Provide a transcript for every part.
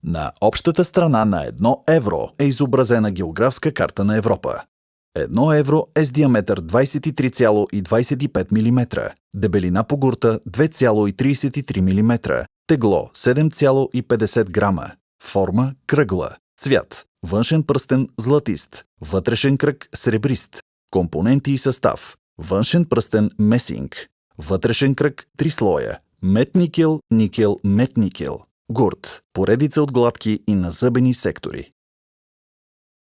На общата страна на 1 евро е изобразена географска карта на Европа. 1 евро е с диаметър 23,25 мм, дебелина по гурта 2,33 мм, тегло 7,50 грама, форма кръгла, цвят външен пръстен златист, вътрешен кръг сребрист, компоненти и състав: външен пръстен месинг, вътрешен кръг 3 слоя, мед-никел, никел, мед-никел, гурт, поредица от гладки и назъбени сектори.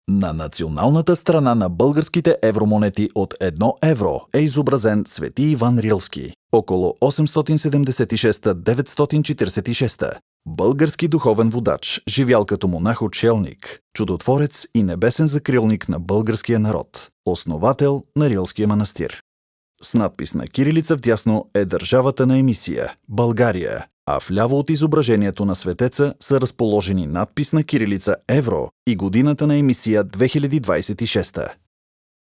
На националната страна на българските евромонети от 1 евро е изобразен Свети Иван Рилски, около 876-946, български духовен водач, живял като монах-отшелник, чудотворец и небесен закрилник на българския народ, основател на Рилския манастир. С надпис на кирилица вдясно е държавата на емисия – България, а вляво от изображението на светеца са разположени надпис на кирилица Евро и годината на емисия 2026.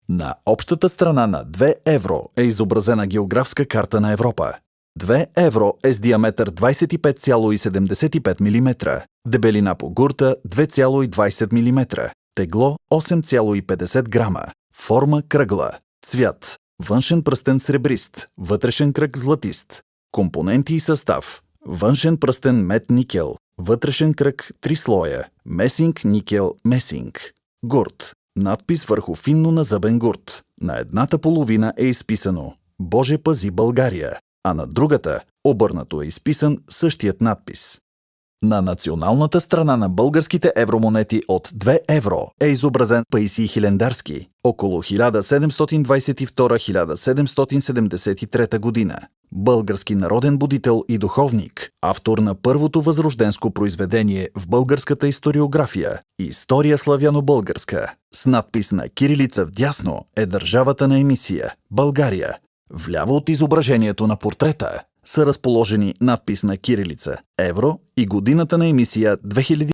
На общата страна на 2 евро е изобразена географска карта на Европа. 2 евро е с диаметър 25,75 мм, дебелина по гурта 2,20 мм, тегло 8,50 грама, форма кръгла, цвят външен пръстен сребрист, вътрешен кръг златист, компоненти и състав: външен пръстен мед-никел, вътрешен кръг 3 слоя, месинг-никел месинг, гурт, надпис върху финно назъбен гурт. На едната половина е изписано „Боже пази България“, а на другата обърнато е изписан същият надпис. На националната страна на българските евромонети от 2 евро е изобразен Паисий Хилендарски, около 1722-1773 година. Български народен будител и духовник, автор на първото възрожденско произведение в българската историография «История славяно-българска», с надпис на кирилица вдясно е държавата на емисия – България. Вляво от изображението на портрета са разположени надпис на кирилица Евро и годината на емисия 2000.